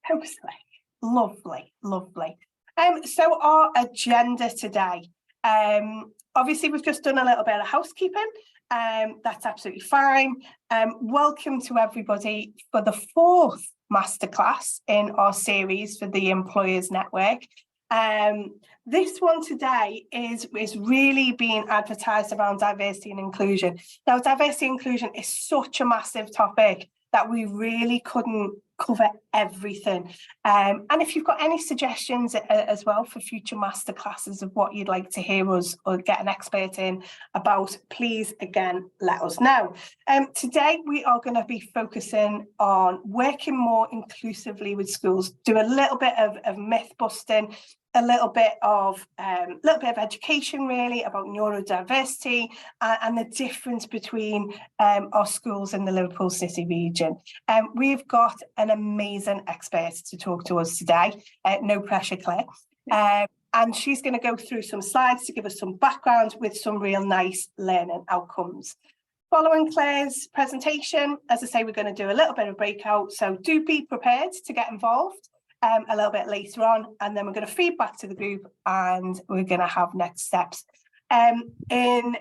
Totally. Lovely, lovely. So our agenda today, obviously we've just done a little bit of housekeeping. That's absolutely fine. Welcome to everybody for the 4th masterclass in our series for the Employers Network. This one today is really being advertised around diversity and inclusion. Now, diversity and inclusion is such a massive topic that we really couldn't cover everything. And if you've got any suggestions as well for future masterclasses of what you'd like to hear us or get an expert in about, please, again, let us know. Today, we are going to be focusing on working more inclusively with schools, do a little bit of myth busting, a little bit of education really about neurodiversity and the difference between our schools in the Liverpool City region. We've got an amazing expert to talk to us today. No pressure, Claire. And she's going to go through some slides to give us some background with some real nice learning outcomes. Following Claire's presentation, as I say, we're going to do a little bit of breakout, so do be prepared to get involved a little bit later on, and then we're going to feed back to the group and we're going to have next steps. In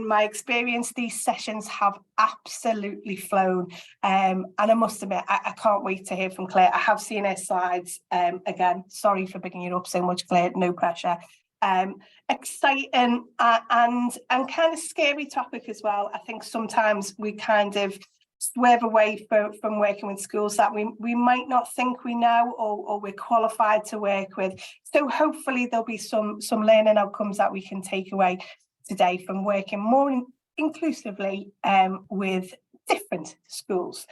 my experience, these sessions have absolutely flown, and I must admit, I can't wait to hear from Claire. I have seen her slides. Again, sorry for picking you up so much, Claire, no pressure. Exciting and kind of scary topic as well. I think sometimes we kind of swerve away from working with schools that we might not think we know or we're qualified to work with. So hopefully there'll be some learning outcomes that we can take away today from working more inclusively with different schools.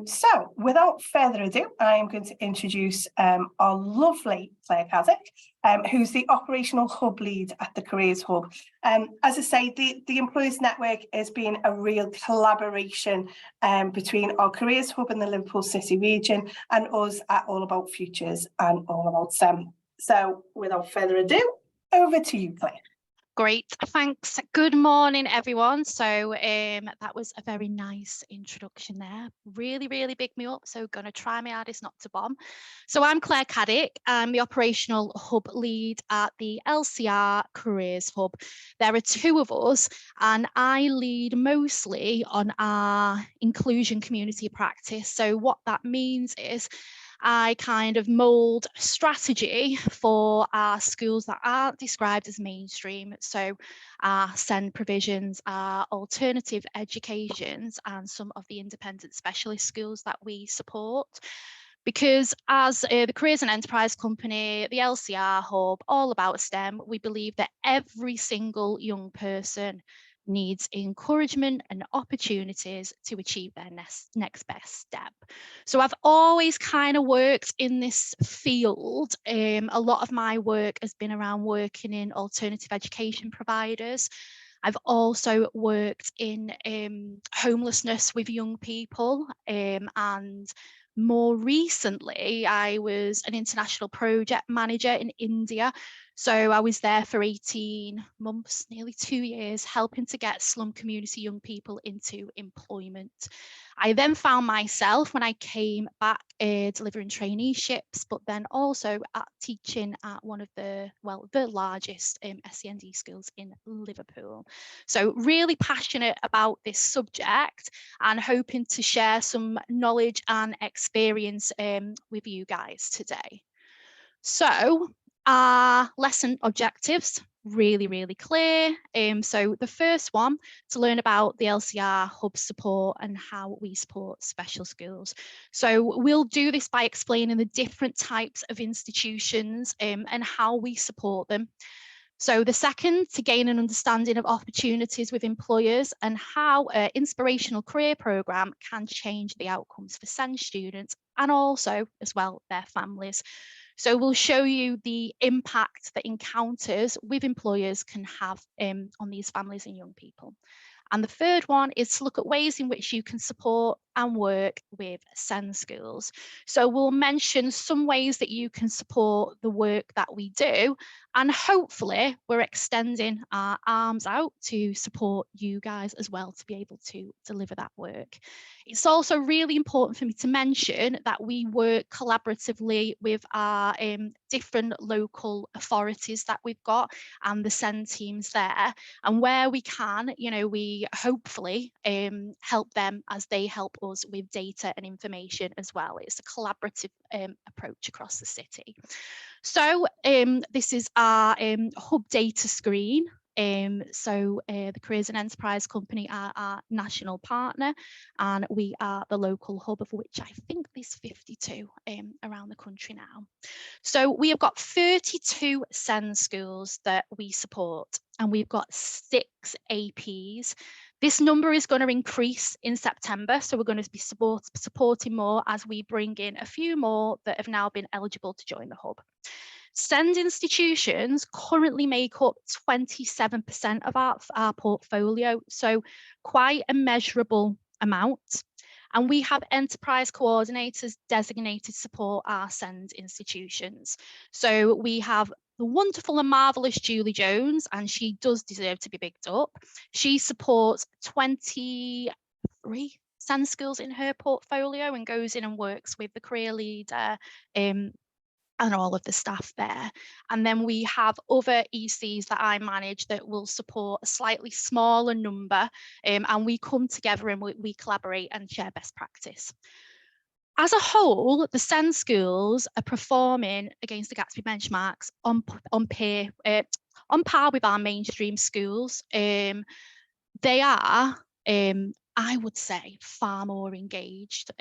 So without further ado, I am going to introduce our lovely Claire Caddick, who's the operational hub lead at the Careers Hub. As I say, the Employers Network has been a real collaboration between our Careers Hub in the Liverpool City region and us at All About Futures and All About STEM. So without further ado, over to you, Claire. Great, thanks. Good morning, everyone. So that was a very nice introduction there. Really, really big me up. So going to try my hardest not to bomb. So I'm Claire Caddick. I'm the operational hub lead at the LCR Careers Hub. There are 2 of us, and I lead mostly on our inclusion community practice. So what that means is I kind of mould strategy for our schools that aren't described as mainstream. So our SEND provisions, our alternative educations, and some of the independent specialist schools that we support. Because as the Careers and Enterprise Company, the LCR Hub, All About STEM, we believe that every single young person needs encouragement and opportunities to achieve their next best step. So I've always kind of worked in this field. A lot of my work has been around working in alternative education providers. I've also worked in homelessness with young people, and more recently, I was an international project manager in India. So I was there for 18 months, nearly 2 years, helping to get slum community young people into employment. I then found myself, when I came back, delivering traineeships, but then also teaching at one of the largest SEND schools in Liverpool. So really passionate about this subject and hoping to share some knowledge and experience with you guys today. So our lesson objectives, really, really clear. So the first one, to learn about the LCR Hub support and how we support special schools. So we'll do this by explaining the different types of institutions and how we support them. So the second, to gain an understanding of opportunities with employers and how an inspirational career programme can change the outcomes for SEND students and also as well their families. So we'll show you the impact that encounters with employers can have on these families and young people. And the third one is to look at ways in which you can support and work with SEND schools. So we'll mention some ways that you can support the work that we do, and hopefully we're extending our arms out to support you guys as well to be able to deliver that work. It's also really important for me to mention that we work collaboratively with our different local authorities that we've got and the SEND teams there. And where we can, we hopefully help them as they help us with data and information as well. It's a collaborative approach across the city. So this is our hub data screen. The Careers and Enterprise Company are our national partner, and we are the local hub, of which I think there's 52 around the country now. So we have got 32 SEND schools that we support, and we've got 6 APs. This number is going to increase in September, so we're going to be supporting more as we bring in a few more that have now been eligible to join the hub. SEND institutions currently make up 27% of our portfolio, so quite a measurable amount. And we have enterprise coordinators designated to support our SEND institutions. So we have the wonderful and marvelous Julie Jones, and she does deserve to be bigged up. She supports 23 SEND schools in her portfolio and goes in and works with the career leader and all of the staff there. And then we have other ECs that I manage that will support a slightly smaller number, and we come together and we collaborate and share best practice. As a whole, the SEND schools are performing against the Gatsby benchmarks on par with our mainstream schools. They are, I would say, far more engaged.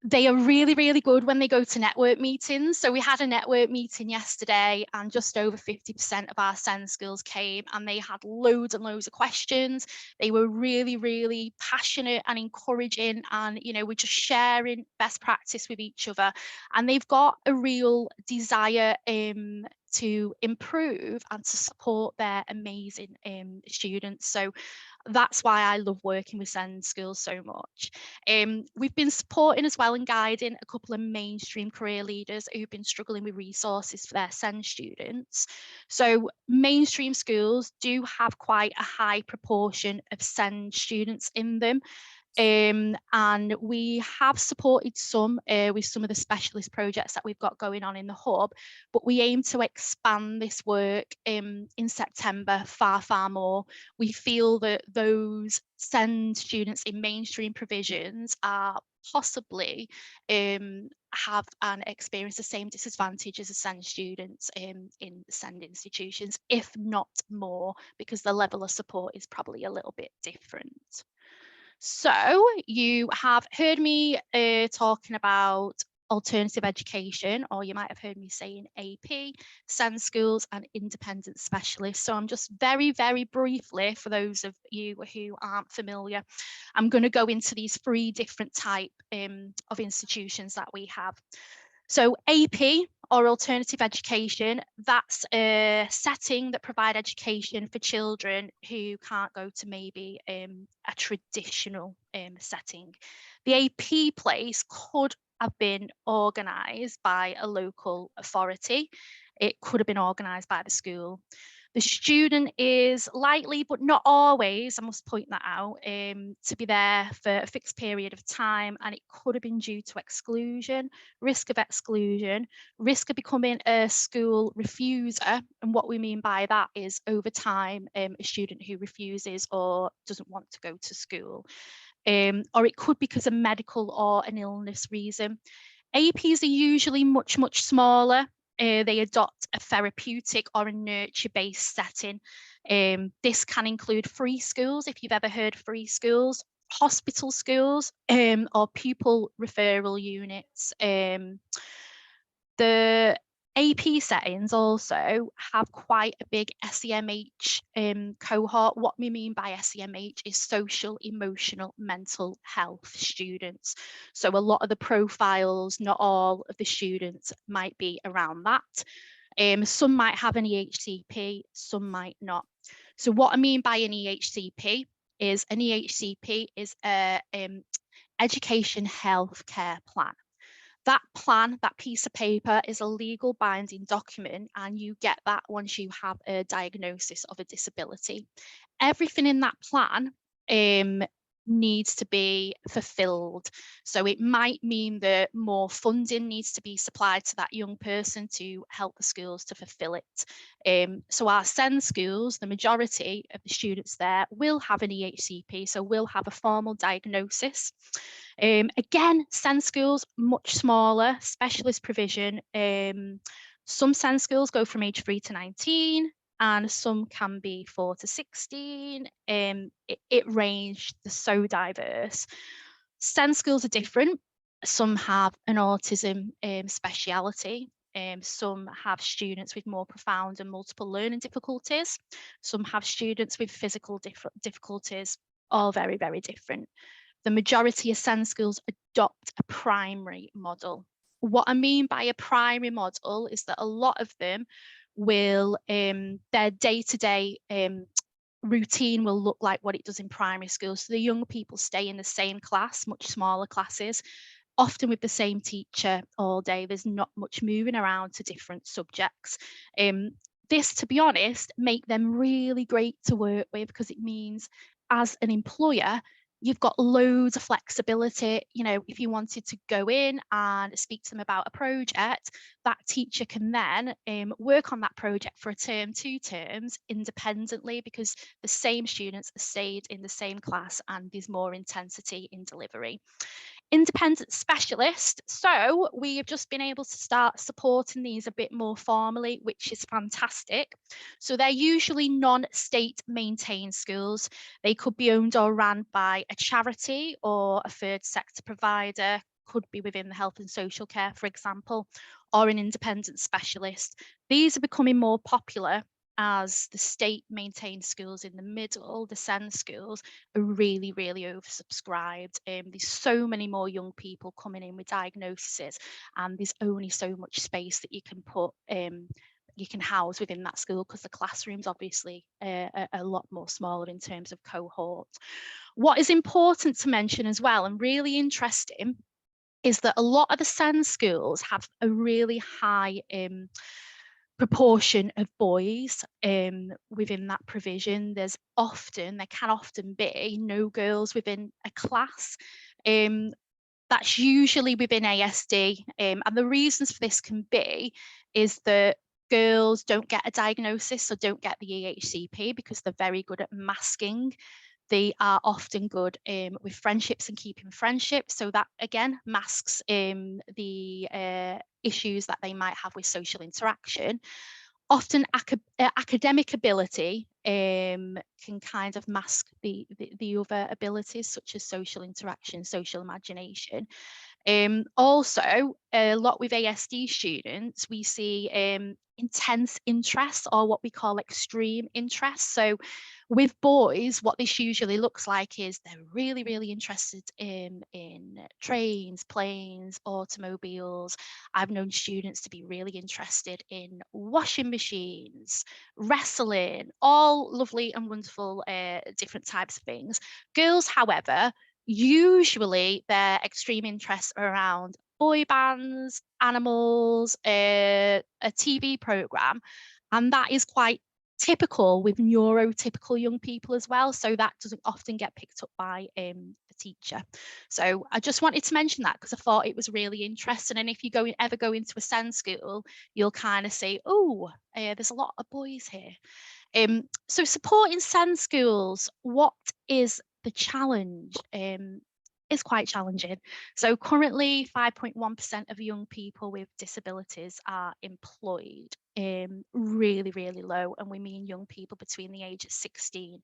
They are really, really good when they go to network meetings. So we had a network meeting yesterday, and just over 50% of our SEND schools came, and they had loads and loads of questions. They were really, really passionate and encouraging, and we're just sharing best practice with each other. And they've got a real desire to improve and to support their amazing students. So that's why I love working with SEND schools so much. We've been supporting as well and guiding a couple of mainstream career leaders who've been struggling with resources for their SEND students. So mainstream schools do have quite a high proportion of SEND students in them. And we have supported some with some of the specialist projects that we've got going on in the hub, but we aim to expand this work in September far more. We feel that those SEND students in mainstream provisions are possibly have and experience the same disadvantage as the SEND students in SEND institutions, if not more, because the level of support is probably a little bit different. So you have heard me talking about alternative education, or you might have heard me saying AP, SEND schools and independent specialists. So I'm just very, very briefly, for those of you who aren't familiar, I'm going to go into these 3 different types of institutions that we have. So AP, or alternative education, that's a setting that provides education for children who can't go to maybe a traditional setting. The AP place could have been organised by a local authority. It could have been organised by the school. The student is likely, but not always, I must point that out, to be there for a fixed period of time, and it could have been due to exclusion, risk of exclusion, risk of becoming a school refuser. And what we mean by that is over time, a student who refuses or doesn't want to go to school. Or it could be because of medical or an illness reason. APs are usually much smaller. They adopt a therapeutic or a nurture-based setting. This can include free schools, if you've ever heard of free schools, hospital schools, or pupil referral units. The AP settings also have quite a big SEMH cohort. What we mean by SEMH is social, emotional, mental health students. So a lot of the profiles, not all of the students, might be around that. Some might have an EHCP, some might not. So what I mean by an EHCP is an EHCP, is a education healthcare plan. That plan, that piece of paper, is a legal binding document, and you get that once you have a diagnosis of a disability. Everything in that plan needs to be fulfilled. So it might mean that more funding needs to be supplied to that young person to help the schools to fulfill it. So our SEND schools, the majority of the students there will have an EHCP, so will have a formal diagnosis. Again, SEND schools, much smaller, specialist provision. Some SEND schools go from age 3 to 19, and some can be 4 to 16. It ranged, they're so diverse. SEND schools are different. Some have an autism speciality. Some have students with more profound and multiple learning difficulties. Some have students with physical difficulties, all very, very different. The majority of SEND schools adopt a primary model. What I mean by a primary model is that a lot of them will, their day-to-day routine will look like what it does in primary school. So the young people stay in the same class, much smaller classes, often with the same teacher all day. There's not much moving around to different subjects. This, to be honest, make them really great to work with, because it means as an employer, you've got loads of flexibility. You know, if you wanted to go in and speak to them about a project, that teacher can then work on that project for a term, 2 terms independently, because the same students are stayed in the same class and there's more intensity in delivery. Independent specialist. So we have just been able to start supporting these a bit more formally, which is fantastic. So they're usually non-state maintained schools. They could be owned or run by a charity or a third sector provider, could be within the health and social care, for example, or an independent specialist. These are becoming more popular as the state maintained schools in the middle, the SEND schools, are really, really oversubscribed. There's so many more young people coming in with diagnoses, and there's only so much space that you can put, you can house within that school, because the classroom's obviously a lot more smaller in terms of cohort. What is important to mention as well, and really interesting, is that a lot of the SEND schools have a really high proportion of boys within that provision. There can often be no girls within a class. That's usually within ASD, and the reasons for this can be is that girls don't get a diagnosis, or don't get the EHCP, because they're very good at masking. They are often good with friendships and keeping friendships, so that again masks the issues that they might have with social interaction. Often academic ability can kind of mask the other abilities, such as social interaction, social imagination. Also, a lot with ASD students, we see intense interest, or what we call extreme interest. So with boys, what this usually looks like is they're really, really interested in trains, planes, automobiles. I've known students to be really interested in washing machines, wrestling, all lovely and wonderful different types of things. Girls, however, usually their extreme interests are around boy bands, animals, a TV program, and that is quite typical with neurotypical young people as well. So that doesn't often get picked up by the teacher. So I just wanted to mention that, because I thought it was really interesting. And if you ever go into a SEND school, you'll kind of say, oh, there's a lot of boys here. So supporting SEND schools, what is the challenge? Is quite challenging. So currently 5.1% of young people with disabilities are employed. Really, really low, and we mean young people between the age of 16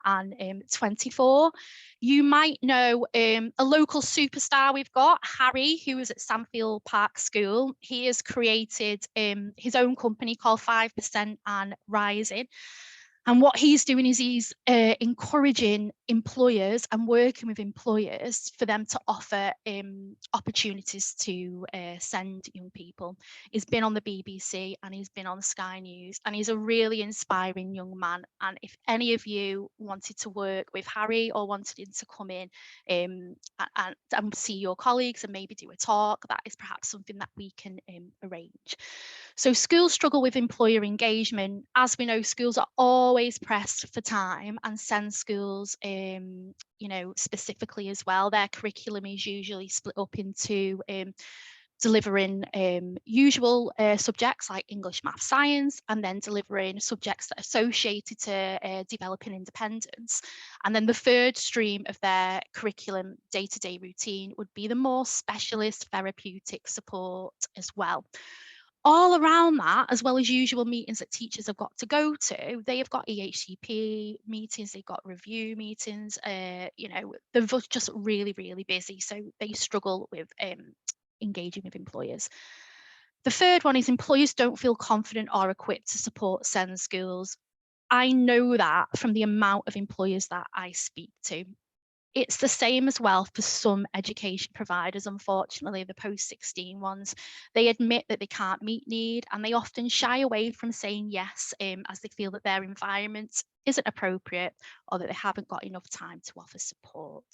and 24. You might know a local superstar we've got, Harry, who is at Sandfield Park School. He has created his own company called 5% and Rising. And what he's doing is he's encouraging employers and working with employers for them to offer opportunities to send young people. He's been on the BBC and he's been on Sky News, and he's a really inspiring young man. And if any of you wanted to work with Harry or wanted him to come in and see your colleagues and maybe do a talk, that is perhaps something that we can arrange. So schools struggle with employer engagement. As we know, schools are always pressed for time, and SEND schools, specifically as well, their curriculum is usually split up into delivering usual subjects like English, math, science, and then delivering subjects that are associated to developing independence. And then the third stream of their curriculum day-to-day routine would be the more specialist therapeutic support as well. All around that, as well as usual meetings that teachers have got to go to, they have got EHCP meetings, they've got review meetings, they're just really, really busy. So they struggle with engaging with employers. The third one is employers don't feel confident or equipped to support SEND schools. I know that from the amount of employers that I speak to. It's the same as well for some education providers, unfortunately, the post-16 ones. They admit that they can't meet need, and they often shy away from saying yes as they feel that their environment isn't appropriate or that they haven't got enough time to offer support.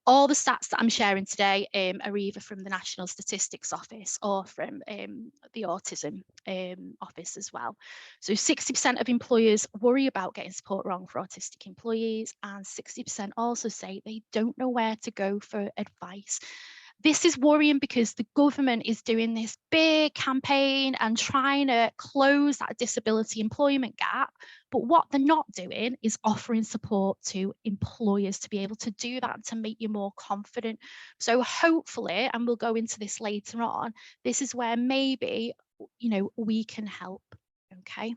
All the stats that I'm sharing today are either from the National Statistics Office or from the Autism Office as well. So 60% of employers worry about getting support wrong for autistic employees, and 60% also say they don't know where to go for advice. This is worrying because the government is doing this big campaign and trying to close that disability employment gap. But what they're not doing is offering support to employers to be able to do that, to make you more confident. So hopefully, and we'll go into this later on, this is where maybe, we can help. Okay,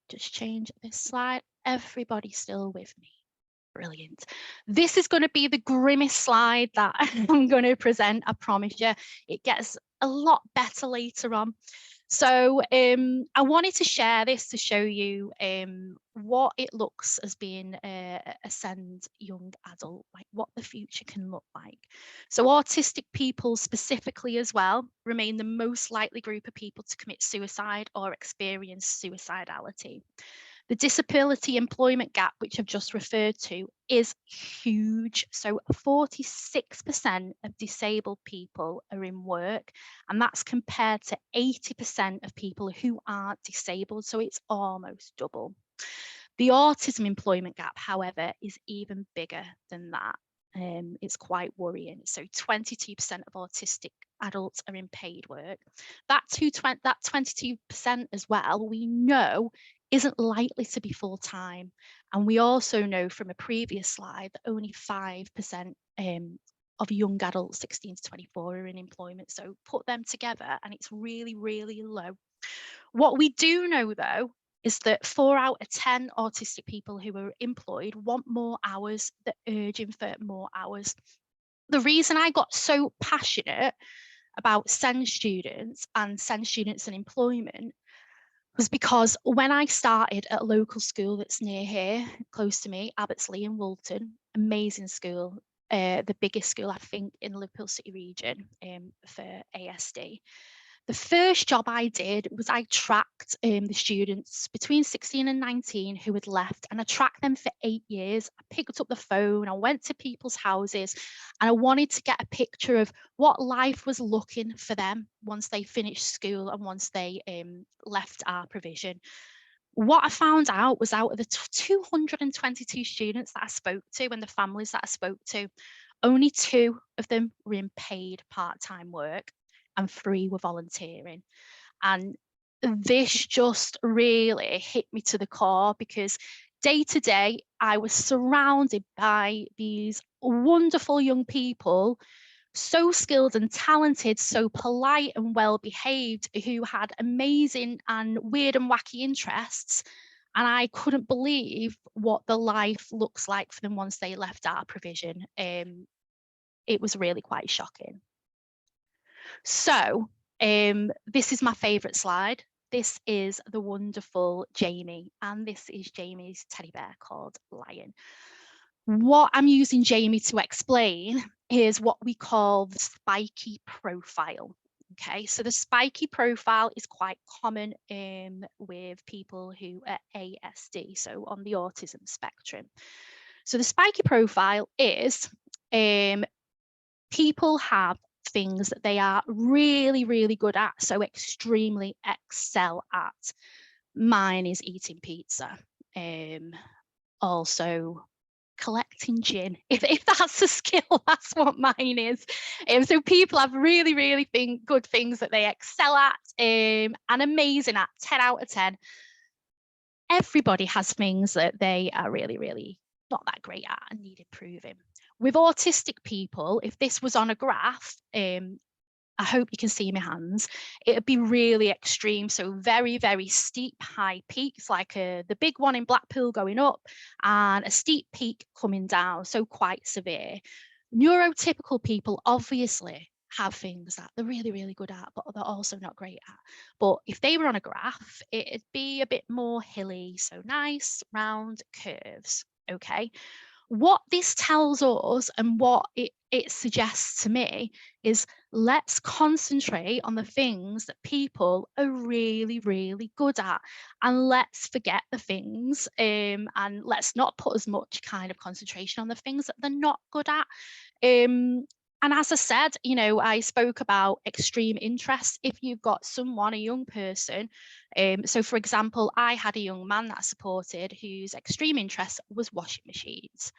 just change this slide. Everybody still with me? Brilliant. This is going to be the grimmest slide that I'm going to present, I promise you. It gets a lot better later on. So I wanted to share this to show you what it looks as being a SEND young adult, like what the future can look like. So autistic people specifically as well remain the most likely group of people to commit suicide or experience suicidality. The disability employment gap, which I've just referred to, is huge. So 46% of disabled people are in work, and that's compared to 80% of people who aren't disabled. So it's almost double. The autism employment gap, however, is even bigger than that. It's quite worrying. So 22% of autistic adults are in paid work. That 22% as well, we know isn't likely to be full time. And we also know from a previous slide that only 5% of young adults 16 to 24 are in employment. So put them together and it's really, really low. What we do know though is that 4 out of 10 autistic people who are employed want more hours, they're urging for more hours. The reason I got so passionate about SEND students and employment was because when I started at a local school that's near here, close to me, Abbottsley in Woolton, amazing school, the biggest school I think in the Liverpool City region for ASD. The first job I did was I tracked the students between 16 and 19 who had left, and I tracked them for 8 years. I picked up the phone, I went to people's houses, and I wanted to get a picture of what life was looking for them once they finished school and once they left our provision. What I found out was out of the 222 students that I spoke to and the families that I spoke to, only 2 of them were in paid part-time work and 3 were volunteering. And this just really hit me to the core because day to day, I was surrounded by these wonderful young people, so skilled and talented, so polite and well behaved, who had amazing and weird and wacky interests. And I couldn't believe what the life looks like for them once they left our provision. It was really quite shocking. So this is my favourite slide. This is the wonderful Jamie, and this is Jamie's teddy bear called Lion. What I'm using Jamie to explain is what we call the spiky profile. Okay, so the spiky profile is quite common with people who are ASD, so on the autism spectrum. So the spiky profile is people have things that they are really, really good at, so extremely excel at. Mine is eating pizza. Also collecting gin. If that's a skill, that's what mine is. So people have really, really good things that they excel at and amazing at, 10 out of 10. Everybody has things that they are really, really not that great at and need improving. With autistic people, if this was on a graph, I hope you can see my hands, it would be really extreme. So very, very steep high peaks, like the big one in Blackpool going up and a steep peak coming down, so quite severe. Neurotypical people obviously have things that they're really, really good at, but they're also not great at. But if they were on a graph, it'd be a bit more hilly, so nice round curves, okay? What this tells us and what it suggests to me is let's concentrate on the things that people are really, really good at, and let's forget the things and let's not put as much kind of concentration on the things that they're not good at. And as I said, you know, I spoke about extreme interests. If you've got someone, a young person, so for example, I had a young man that I supported whose extreme interest was washing machines,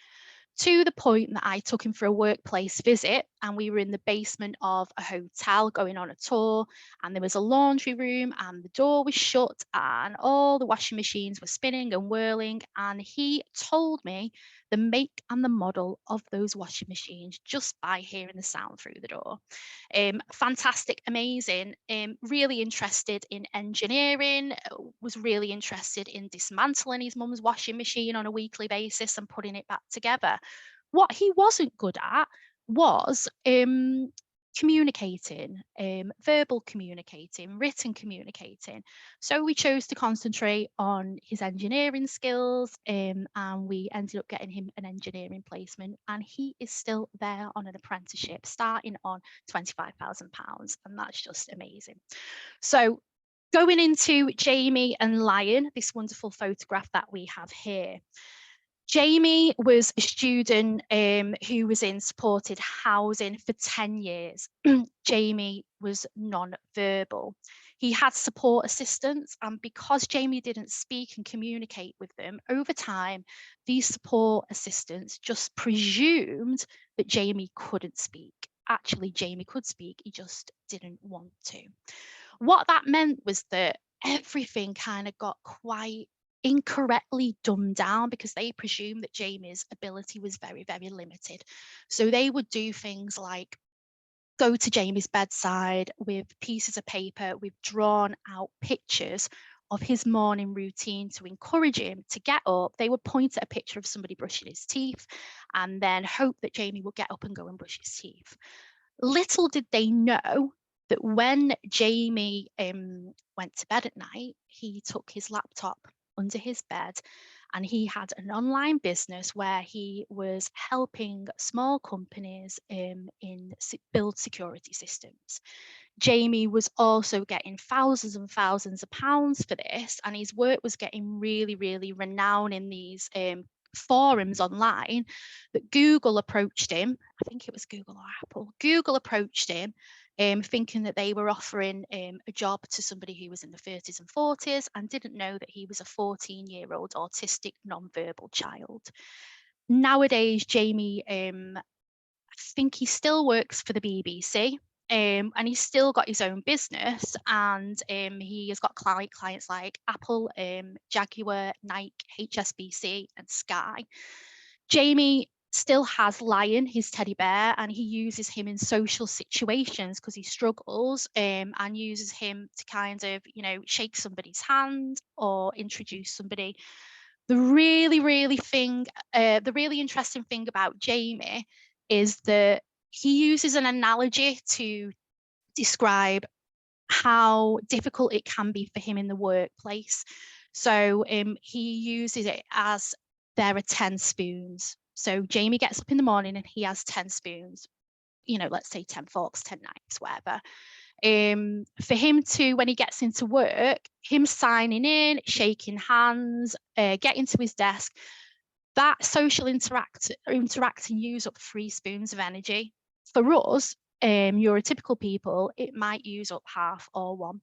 to the point that I took him for a workplace visit, and we were in the basement of a hotel going on a tour, and there was a laundry room and the door was shut and all the washing machines were spinning and whirling, and he told me the make and the model of those washing machines just by hearing the sound through the door. Fantastic, amazing, really interested in engineering, was really interested in dismantling his mum's washing machine on a weekly basis and putting it back together. What he wasn't good at was communicating, verbal communicating, written communicating. So we chose to concentrate on his engineering skills, and we ended up getting him an engineering placement, and he is still there on an apprenticeship starting on £25,000, and that's just amazing. So going into Jamie and Lion, this wonderful photograph that we have here. Jamie was a student who was in supported housing for 10 years. Jamie was non-verbal. He had support assistants, and because Jamie didn't speak and communicate with them, over time, these support assistants just presumed that Jamie couldn't speak. Actually, Jamie could speak, he just didn't want to. What that meant was that everything kind of got quite incorrectly dumbed down because they presumed that Jamie's ability was very, very limited. So they would do things like go to Jamie's bedside with pieces of paper with drawn out pictures of his morning routine to encourage him to get up. They would point at a picture of somebody brushing his teeth and then hope that Jamie would get up and go and brush his teeth. Little did they know that when Jamie went to bed at night, he took his laptop under his bed and he had an online business where he was helping small companies build security systems. Jamie was also getting thousands and thousands of pounds for this, and his work was getting really, really renowned in these forums online. That Google approached him. I think it was Google or Apple. Google approached him thinking that they were offering a job to somebody who was in the 30s and 40s and didn't know that he was a 14-year-old autistic non-verbal child. Nowadays, Jamie, I think he still works for the BBC. And he's still got his own business, and he has got clients like Apple, Jaguar, Nike, HSBC, and Sky. Jamie still has Lion, his teddy bear, and he uses him in social situations because he struggles, and uses him to kind of, you know, shake somebody's hand or introduce somebody. The really interesting thing about Jamie is that he uses an analogy to describe how difficult it can be for him in the workplace. So he uses it as there are 10 spoons. So Jamie gets up in the morning and he has 10 spoons, you know, let's say 10 forks, 10 knives, whatever. For him to, when he gets into work, him signing in, shaking hands, getting to his desk, that social interact and use up 3 spoons of energy. For us, neurotypical people, it might use up half or 1.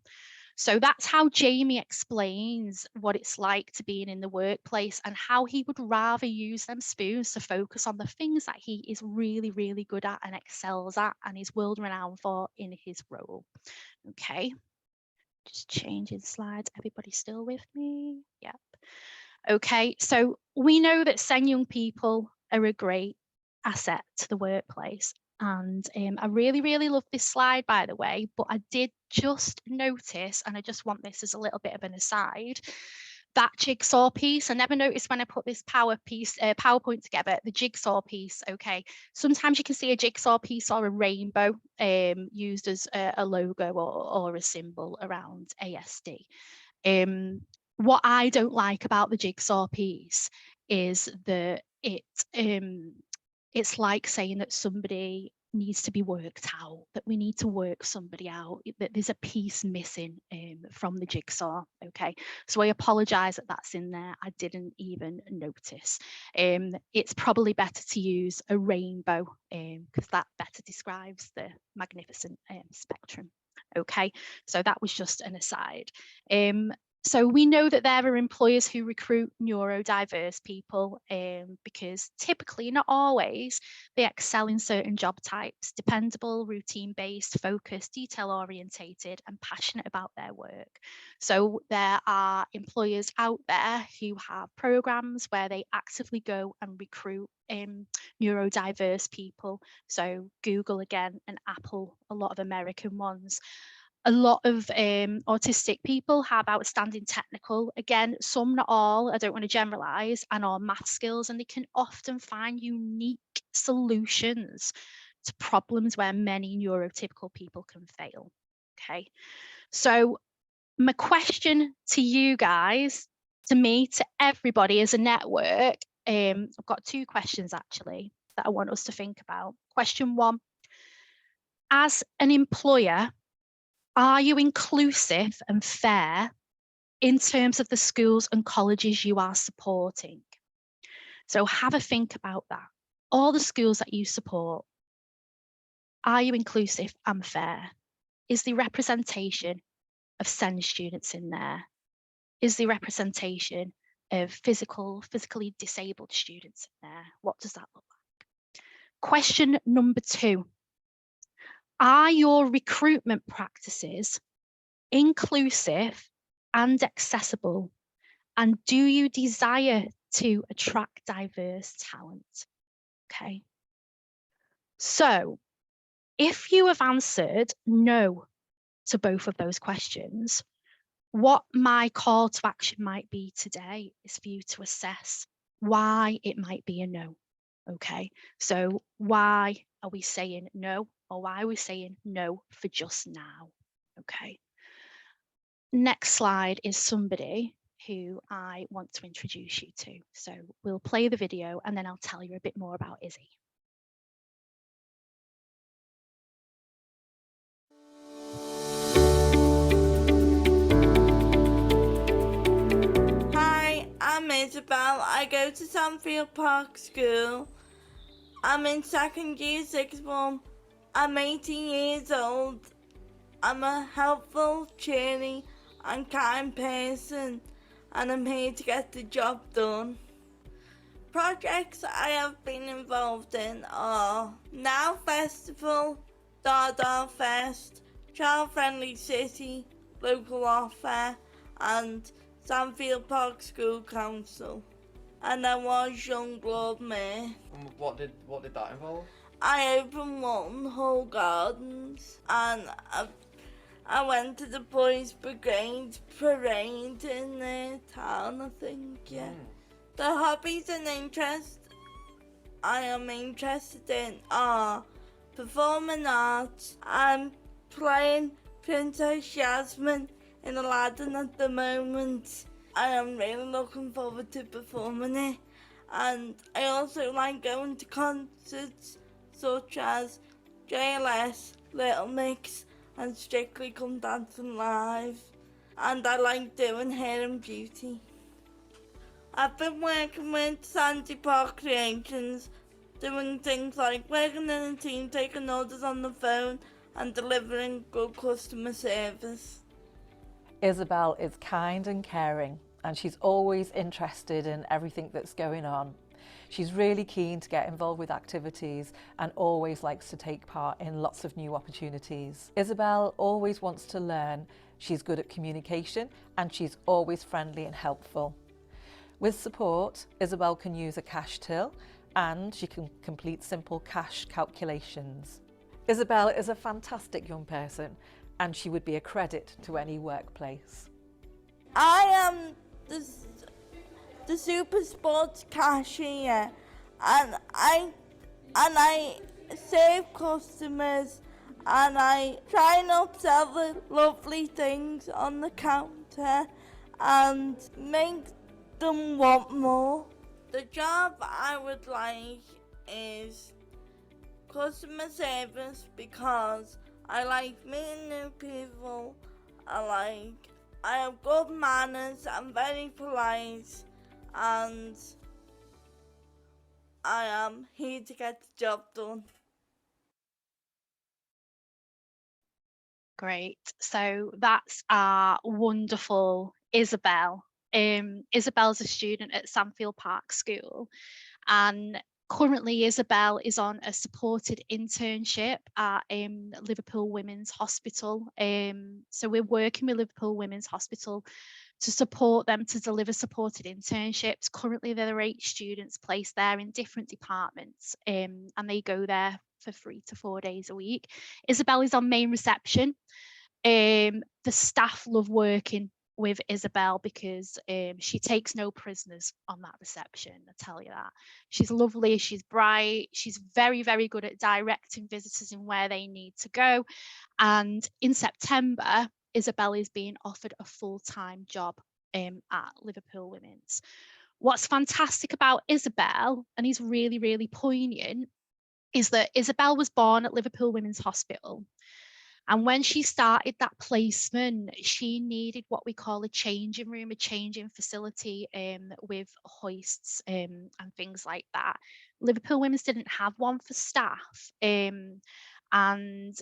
So that's how Jamie explains what it's like to being in the workplace and how he would rather use them spoons to focus on the things that he is really, really good at and excels at and is world renowned for in his role. Okay, just changing slides. Everybody still with me? Yep. Okay, so we know that Sen young people are a great asset to the workplace. And I really, really love this slide, by the way, but I did just notice, and I just want this as a little bit of an aside, that jigsaw piece. I never noticed when I put this PowerPoint together, the jigsaw piece. Okay, sometimes you can see a jigsaw piece or a rainbow used as a logo or a symbol around ASD. What I don't like about the jigsaw piece is that it's like saying that somebody needs to be worked out, that we need to work somebody out, that there's a piece missing from the jigsaw. Okay, so I apologize that that's in there. I didn't even notice. It's probably better to use a rainbow because that better describes the magnificent spectrum. Okay, so that was just an aside. So we know that there are employers who recruit neurodiverse people because typically, not always, they excel in certain job types: dependable, routine-based, focused, detail-orientated, and passionate about their work. So there are employers out there who have programs where they actively go and recruit neurodiverse people. So Google again and Apple, a lot of American ones. A lot of autistic people have outstanding technical, again, some, not all, I don't want to generalize, and or math skills, and they can often find unique solutions to problems where many neurotypical people can fail. Okay, so my question to you guys, to me, to everybody as a network, I've got 2 questions actually that I want us to think about. Question 1, as an employer, are you inclusive and fair in terms of the schools and colleges you are supporting? So have a think about that. All the schools that you support, are you inclusive and fair? Is the representation of SEND students in there? Is the representation of physically disabled students in there? What does that look like? Question number 2, are your recruitment practices inclusive and accessible? And do you desire to attract diverse talent? Okay. So if you have answered no to both of those questions, what my call to action might be today is for you to assess why it might be a no. Okay. So why are we saying no, or why are we saying no for just now? Okay. Next slide is somebody who I want to introduce you to. So we'll play the video and then I'll tell you a bit more about Izzy. Hi, I'm Isabel. I go to Sandfield Park School. I'm in second year, sixth form. I'm 18 years old. I'm a helpful, cheery and kind person, and I'm here to get the job done. Projects I have been involved in are Now Festival, Dada Fest, Child Friendly City, Local Art Fair, and Sandfield Park School Council. And I was Young Lord Mayor. And what did that involve? I opened Walton Hall Gardens, and I went to the Boys Brigade parade in their town, I think, yeah. The hobbies and interests I am interested in are performing arts and playing Princess Jasmine in Aladdin at the moment. I am really looking forward to performing it. And I also like going to concerts such as JLS, Little Mix and Strictly Come Dancing Live. And I like doing hair and beauty. I've been working with Sandy Park Creations, doing things like working in a team, taking orders on the phone and delivering good customer service. Isabel is kind and caring, and she's always interested in everything that's going on. She's really keen to get involved with activities and always likes to take part in lots of new opportunities. Isabel always wants to learn, she's good at communication, and she's always friendly and helpful. With support, Isabel can use a cash till and she can complete simple cash calculations. Isabel is a fantastic young person and she would be a credit to any workplace. I am the super sports cashier and I serve customers and I try and upsell the lovely things on the counter and make them want more. The job I would like is customer service because I like meeting new people. I have good manners, I'm very polite, and I am here to get the job done. Great. So that's our wonderful Isabel. Isabel's a student at Sandfield Park School, and currently Isabel is on a supported internship at Liverpool Women's Hospital. So we're working with Liverpool Women's Hospital to support them to deliver supported internships. Currently there are 8 students placed there in different departments, and they go there for 3 to 4 days a week. Isabel is on main reception. The staff love working with Isabel because she takes no prisoners on that reception, I tell you that. She's lovely, she's bright, she's very, very good at directing visitors in where they need to go. And in September, Isabel is being offered a full-time job at Liverpool Women's. What's fantastic about Isabel, and is really, really poignant, is that Isabel was born at Liverpool Women's Hospital. And when she started that placement, she needed what we call a changing room, a changing facility with hoists and things like that. Liverpool Women's didn't have one for staff. And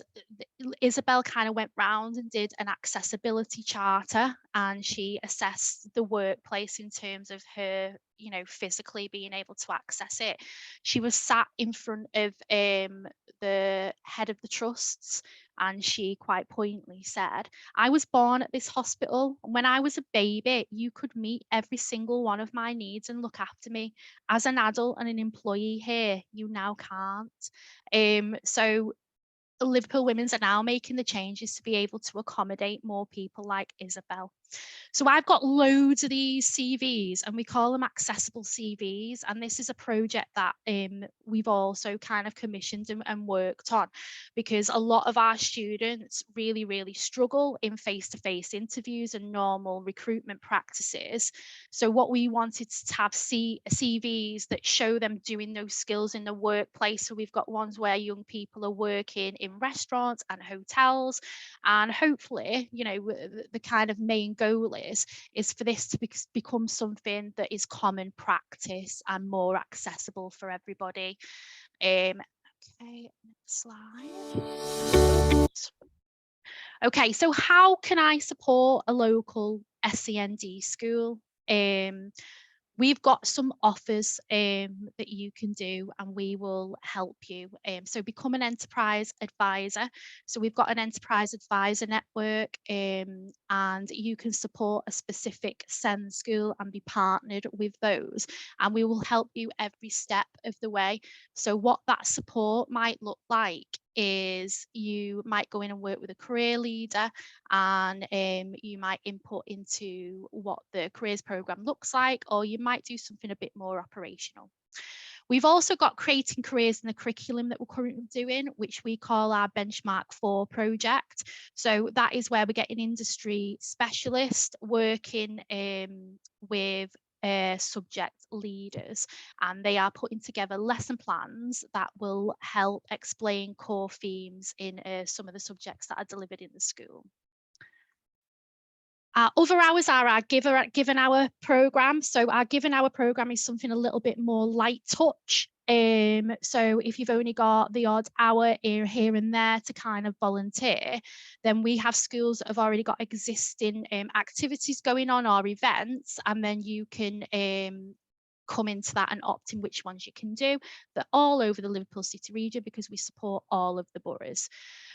Isabel kind of went round and did an accessibility charter, and she assessed the workplace in terms of her, you know, physically being able to access it. She was sat in front of the head of the trusts, and she quite poignantly said, "I was born at this hospital. When I was a baby, you could meet every single one of my needs and look after me. As an adult and an employee here, you now can't." So Liverpool Women's are now making the changes to be able to accommodate more people like Isabel. So I've got loads of these CVs, and we call them accessible CVs. And this is a project that we've also kind of commissioned and worked on, because a lot of our students really, really struggle in face-to-face interviews and normal recruitment practices. So what we wanted to have CVs that show them doing those skills in the workplace. So we've got ones where young people are working in restaurants and hotels, and hopefully, you know, the kind of main goal is for this to become something that is common practice and more accessible for everybody. Okay, next slide. Okay, so how can I support a local SEND school? We've got some offers that you can do, and we will help you. So become an enterprise advisor. So we've got an enterprise advisor network, and you can support a specific SEND school and be partnered with those, and we will help you every step of the way. So what that support might look like is you might go in and work with a career leader, and you might input into what the careers program looks like, or you might do something a bit more operational. We've also got creating careers in the curriculum that we're currently doing, which we call our Benchmark 4 project. So that is where we're getting industry specialists working with subject leaders, and they are putting together lesson plans that will help explain core themes in some of the subjects that are delivered in the school. Our other hours are our given hour programme. So our given hour programme is something a little bit more light touch. So if you've only got the odd hour here and there to kind of volunteer, then we have schools that have already got existing activities going on or events, and then you can come into that and opt in which ones you can do. They're all over the Liverpool City region because we support all of the boroughs.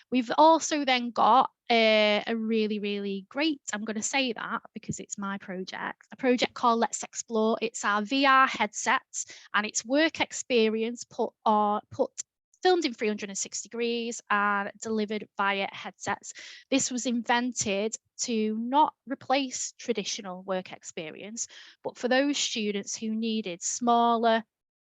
We've also then got a really, really great, I'm going to say that because it's my project, a project called Let's Explore. It's our VR headsets, and it's work experience filmed in 360 degrees and delivered via headsets. This was invented to not replace traditional work experience, but for those students who needed smaller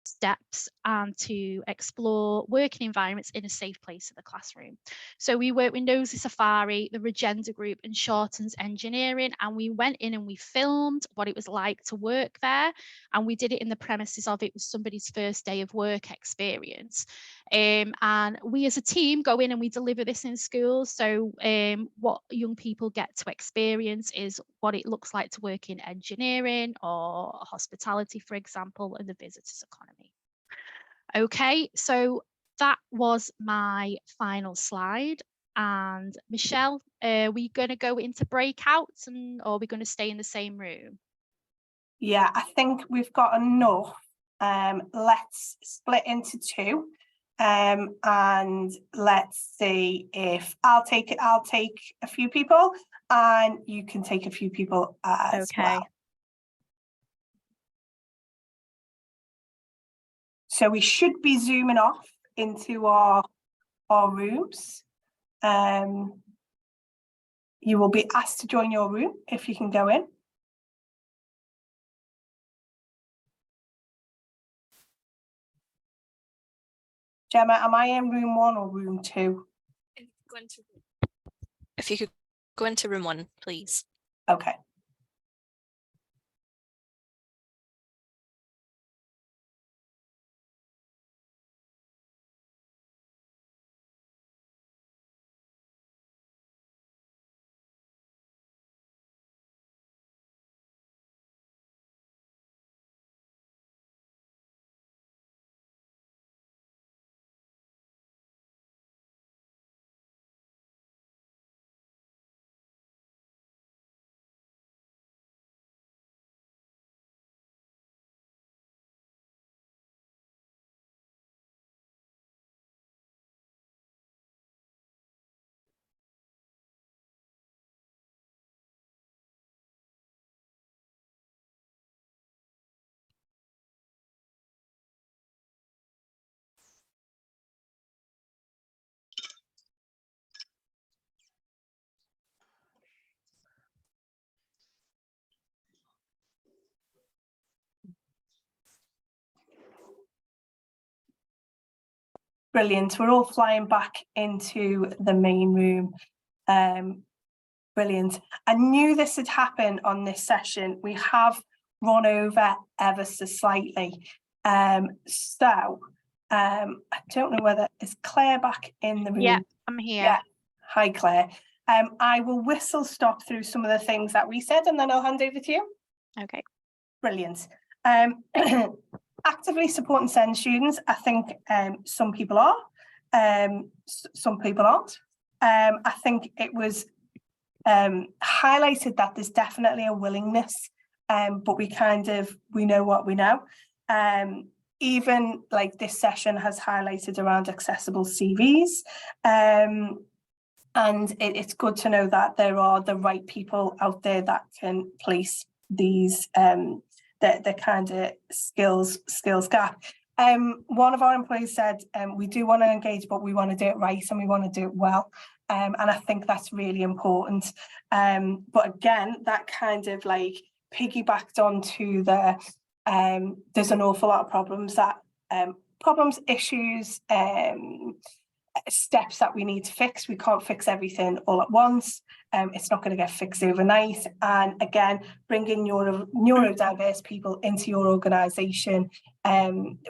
steps and to explore working environments in a safe place in the classroom. So we worked with Nosy Safari, the Regenda Group and Shorten's Engineering, and we went in and we filmed what it was like to work there, and we did it in the premises of it was somebody's first day of work experience. And we as a team go in and we deliver this in schools. So what young people get to experience is what it looks like to work in engineering or hospitality, for example, and the visitors economy. Okay, so that was my final slide. And Michelle, are we going to go into breakouts, or are we going to stay in the same room? Yeah, I think we've got enough. Let's split into two. And let's see if I'll take a few people and you can take a few people as well. So we should be zooming off into our rooms. You will be asked to join your room if you can go in. Gemma, am I in room 1 or room 2? If you could go into room 1, please. Okay. Brilliant. We're all flying back into the main room. Brilliant. I knew this had happened on this session. We have run over ever so slightly. I don't know whether is Claire back in the room. Yeah, I'm here. Yeah. Hi, Claire. I will whistle stop through some of the things that we said and then I'll hand over to you. Okay. Brilliant. Actively supporting SEND students, I think some people are, some people aren't. I think it was highlighted that there's definitely a willingness, but we know what we know. Even like this session has highlighted around accessible CVs, and it's good to know that there are the right people out there that can place these the kind of skills gap. One of our employees said, we do want to engage, but we want to do it right and we want to do it well. And I think that's really important. But again, that kind of like piggybacked onto the, there's an awful lot of problems that problems, issues, steps that we need to fix. We can't fix everything all at once. It's not going to get fixed overnight. And again, bringing neurodiverse people into your organisation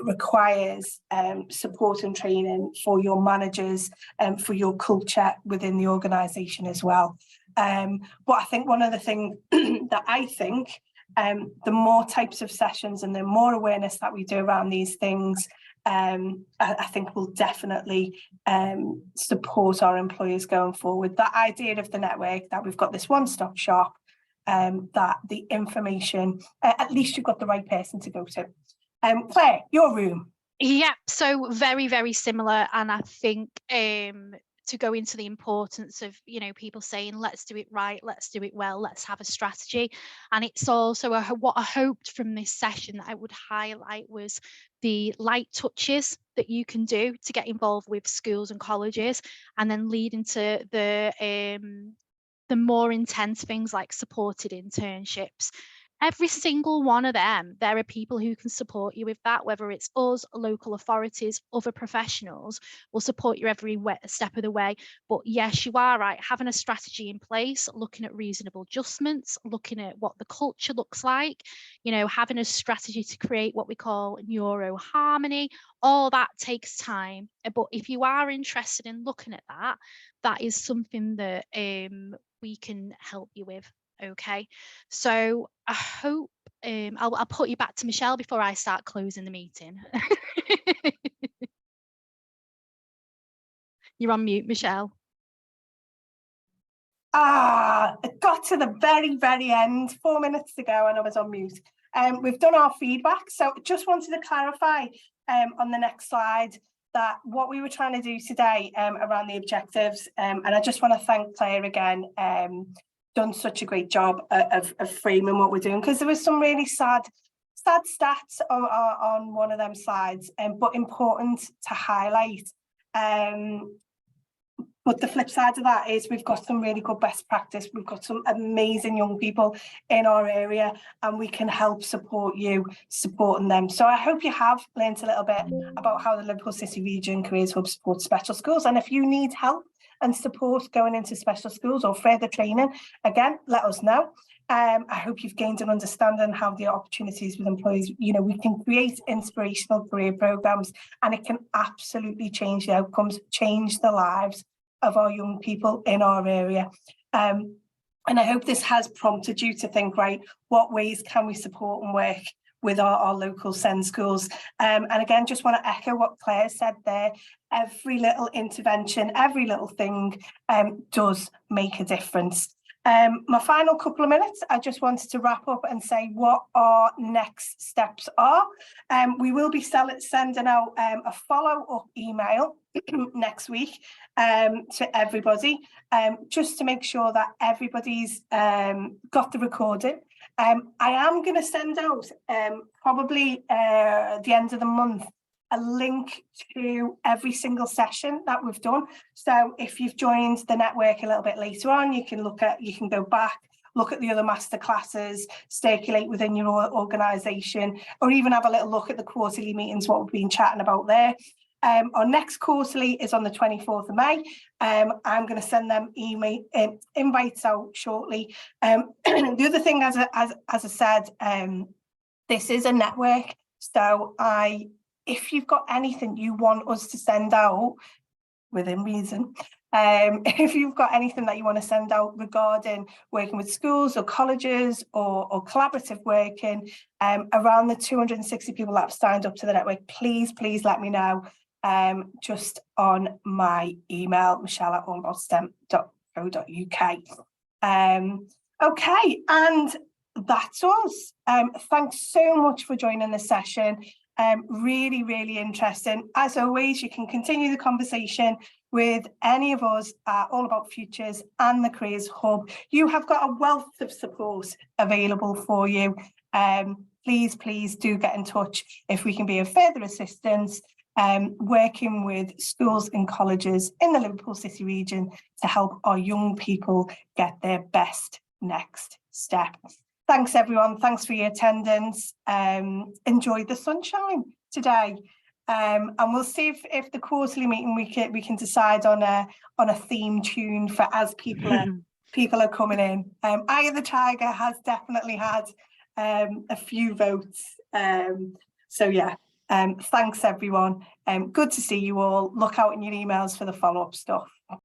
requires support and training for your managers and for your culture within the organisation as well. But I think one of the things that I think the more types of sessions and the more awareness that we do around these things, I think will definitely support our employers going forward. That idea of the network, that we've got this one-stop shop, that the information, at least you've got the right person to go to. Claire, your room. Yeah, so very, very similar. And I think to go into the importance of, you know, people saying, let's do it right, let's do it well, let's have a strategy. And it's also what I hoped from this session that I would highlight was the light touches that you can do to get involved with schools and colleges, and then lead into the more intense things like supported internships. Every single one of them, there are people who can support you with that, whether it's us, local authorities, other professionals will support you every step of the way. But yes, you are right, having a strategy in place, looking at reasonable adjustments, looking at what the culture looks like, you know, having a strategy to create what we call neuro harmony, all that takes time. But if you are interested in looking at that, that is something that we can help you with. Okay, so I hope I'll put you back to Michelle before I start closing the meeting. You're on mute, Michelle. It got to the very, very end, 4 minutes ago, and I was on mute. We've done our feedback, so just wanted to clarify on the next slide that what we were trying to do today around the objectives, and I just want to thank Claire again. Done such a great job of framing what we're doing, because there was some really sad stats on one of them slides, but important to highlight. But the flip side of that is we've got some really good best practice. We've got some amazing young people in our area, and we can help support you supporting them. So I hope you have learned a little bit about how the Liverpool City Region Careers Hub supports special schools. And if you need help and support going into special schools or further training, again, let us know. I hope you've gained an understanding how the opportunities with employees, you know, we can create inspirational career programs, and it can absolutely change the outcomes, change the lives of our young people in our area. And I hope this has prompted you to think, right, what ways can we support and work with our local SEND schools? And again, just want to echo what Claire said there. Every little intervention, every little thing does make a difference. My final couple of minutes, I just wanted to wrap up and say what our next steps are. We will be sending out a follow-up email next week to everybody, just to make sure that everybody's got the recording. I am going to send out probably at the end of the month a link to every single session that we've done. So if you've joined the network a little bit later on, you can go back, look at the other masterclasses, circulate within your organisation, or even have a little look at the quarterly meetings, what we've been chatting about there. Our next quarterly is on the 24th of May. I'm going to send them invites out shortly. The other thing, as I said, this is a network. So if you've got anything you want us to send out, within reason, if you've got anything that you want to send out regarding working with schools or colleges or collaborative working around the 260 people that have signed up to the network, please let me know. Just on my email, michelle@allaboutstem.co.uk. Okay, and that's us. Thanks so much for joining the session. Really, really interesting. As always, you can continue the conversation with any of us at All About Futures and the Careers Hub. You have got a wealth of support available for you. Please do get in touch if we can be of further assistance, working with schools and colleges in the Liverpool City region to help our young people get their best next step. Thanks everyone, thanks for your attendance. Enjoy the sunshine today. And we'll see if the quarterly meeting we can decide on a theme tune for as people are coming in. Eye of the Tiger has definitely had a few votes. So yeah, thanks everyone. Good to see you all. Look out in your emails for the follow-up stuff.